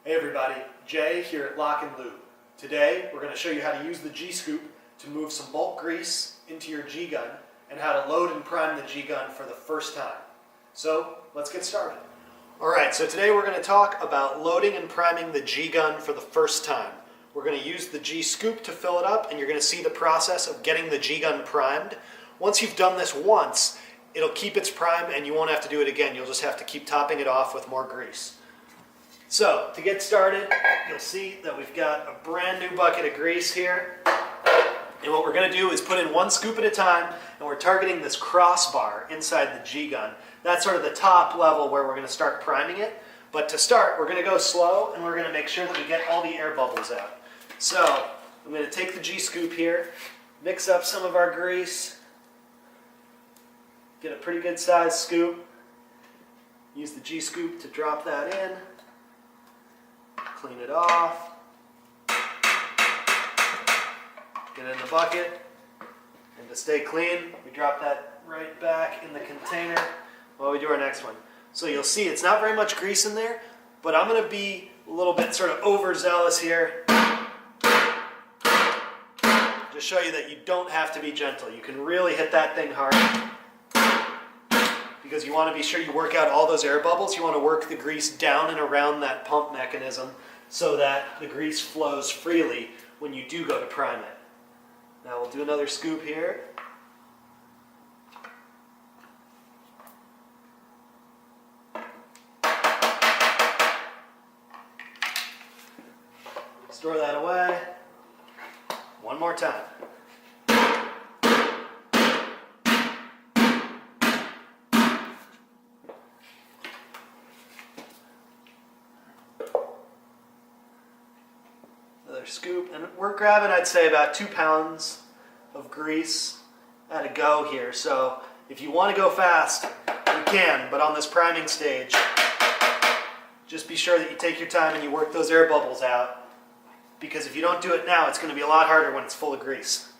Hey everybody, Jay here at LockNLube. Today we're going to show you how to use the G-scoop to move some bulk grease into your G-gun and how to load and prime the G-gun for the first time. So let's get started. Alright, so today we're going to talk about loading and priming the G-gun for the first time. We're going to use the G-scoop to fill it up, and you're going to see the process of getting the G-gun primed. Once you've done this once, it'll keep its prime and you won't have to do it again. You'll just have to keep topping it off with more grease. So, to get started, you'll see that we've got a brand new bucket of grease here. And what we're going to do is put in one scoop at a time, and we're targeting this crossbar inside the G-gun. That's sort of the top level where we're going to start priming it. But to start, we're going to go slow, and we're going to make sure that we get all the air bubbles out. So, I'm going to take the G-scoop here, mix up some of our grease, get a pretty good sized scoop, use the G-scoop to drop that in. Clean it off, get it in the bucket, and to stay clean, we drop that right back in the container while we do our next one. So you'll see it's not very much grease in there, but I'm going to be a little bit sort of overzealous here. Just show you that you don't have to be gentle. You can really hit that thing hard, because you want to be sure you work out all those air bubbles. You want to work the grease down and around that pump mechanism so that the grease flows freely when you do go to prime it. Now we'll do another scoop here. Store that away. One more time. Another scoop, and we're grabbing, I'd say, about 2 pounds of grease at a go here. So if you want to go fast, you can, but on this priming stage, just be sure that you take your time and you work those air bubbles out, because if you don't do it now, it's going to be a lot harder when it's full of grease.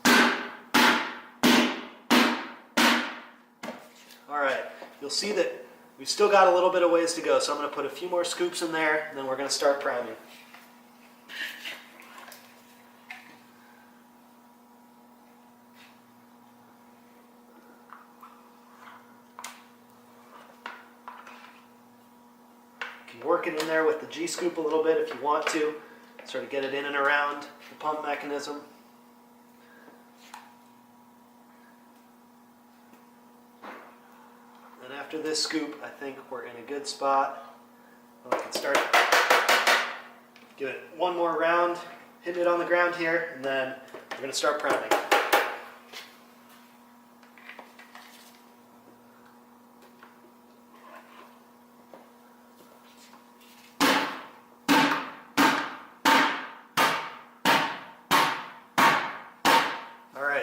Alright, you'll see that we've still got a little bit of ways to go, so I'm going to put a few more scoops in there, and then we're going to start priming. Work it in there with the G-scoop a little bit if you want to, sort of get it in and around the pump mechanism. And after this scoop, I think we're in a good spot. We can start, give it one more round, hitting it on the ground here, and then we're going to start priming.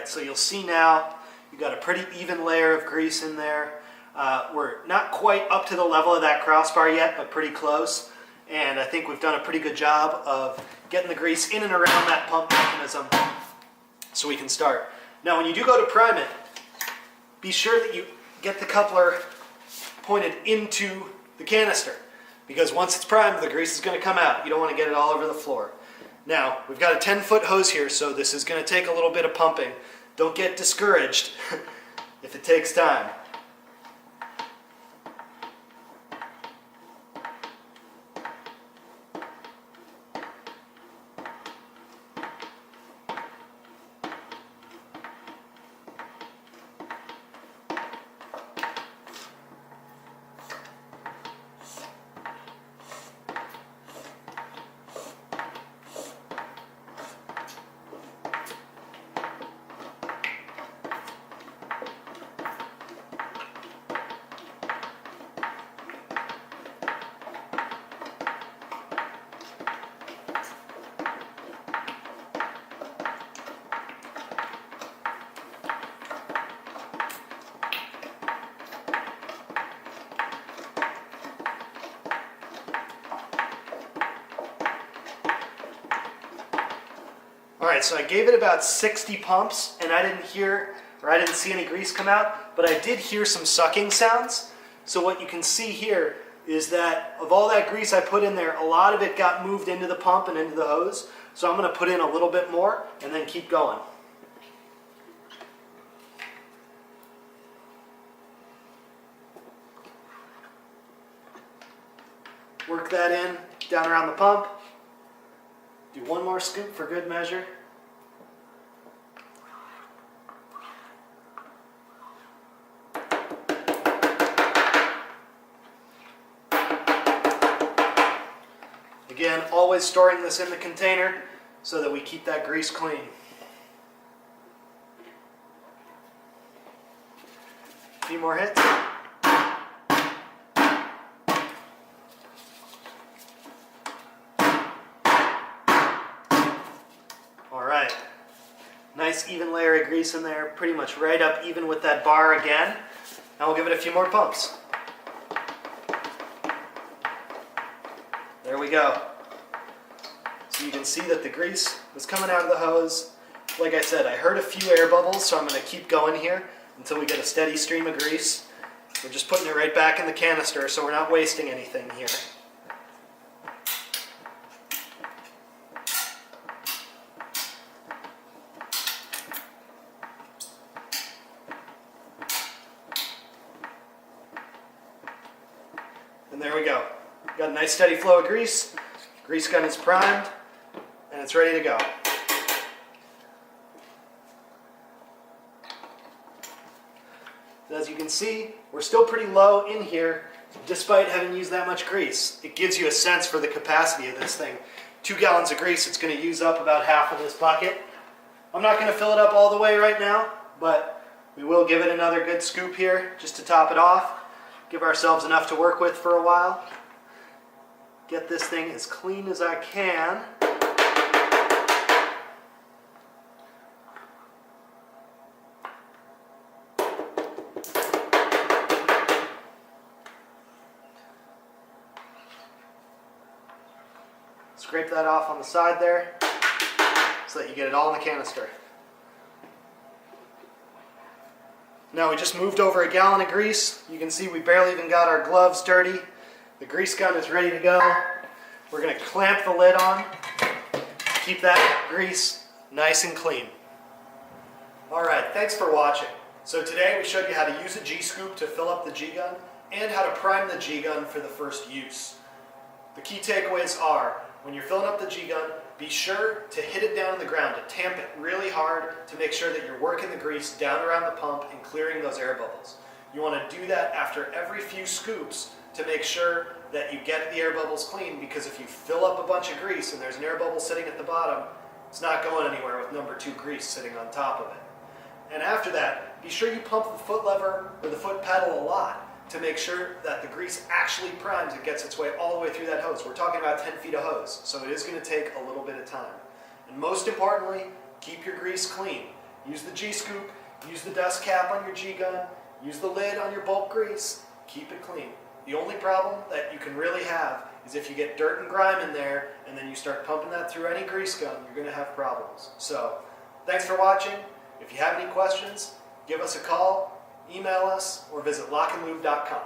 So you'll see now you've got a pretty even layer of grease in there. We're not quite up to the level of that crossbar yet, but pretty close. And I think we've done a pretty good job of getting the grease in and around that pump mechanism so we can start. Now when you do go to prime it, be sure that you get the coupler pointed into the canister, because once it's primed, the grease is going to come out. You don't want to get it all over the floor. Now, we've got a 10-foot hose here, so this is going to take a little bit of pumping. Don't get discouraged if it takes time. Alright, so I gave it about 60 pumps, and I didn't see any grease come out, but I did hear some sucking sounds. So what you can see here, is that of all that grease I put in there, a lot of it got moved into the pump and into the hose. So I'm going to put in a little bit more and then keep going. Work that in down around the pump. Do one more scoop for good measure. Again, always storing this in the container so that we keep that grease clean. A few more hits. Alright, nice even layer of grease in there, pretty much right up even with that bar again. Now we'll give it a few more pumps. There we go. So you can see that the grease was coming out of the hose. Like I said, I heard a few air bubbles, so I'm going to keep going here until we get a steady stream of grease. We're just putting it right back in the canister, so we're not wasting anything here. And there we go. Got a nice steady flow of grease. Grease gun is primed, and it's ready to go. As you can see, we're still pretty low in here despite having used that much grease. It gives you a sense for the capacity of this thing. 2 gallons of grease, it's going to use up about half of this bucket. I'm not going to fill it up all the way right now, but we will give it another good scoop here just to top it off. Give ourselves enough to work with for a while. Get this thing as clean as I can. Scrape that off on the side there so that you get it all in the canister. Now we just moved over 1 gallon of grease. You can see we barely even got our gloves dirty. The grease gun is ready to go. We're going to clamp the lid on. Keep that grease nice and clean. Alright, thanks for watching. So today we showed you how to use a G-scoop to fill up the G-gun and how to prime the G-gun for the first use. The key takeaways are, when you're filling up the G-gun, be sure to hit it down on the ground, to tamp it really hard to make sure that you're working the grease down around the pump and clearing those air bubbles. You want to do that after every few scoops to make sure that you get the air bubbles clean, because if you fill up a bunch of grease and there's an air bubble sitting at the bottom, it's not going anywhere with number 2 grease sitting on top of it. And after that, be sure you pump the foot lever or the foot pedal a lot to make sure that the grease actually primes and gets its way all the way through that hose. We're talking about 10 feet of hose, so it is going to take a little bit of time. And most importantly, keep your grease clean. Use the G-scoop, use the dust cap on your G-gun, use the lid on your bulk grease, keep it clean. The only problem that you can really have is if you get dirt and grime in there and then you start pumping that through any grease gun, you're going to have problems. So, thanks for watching. If you have any questions, give us a call, email us, or visit LockNLube.com.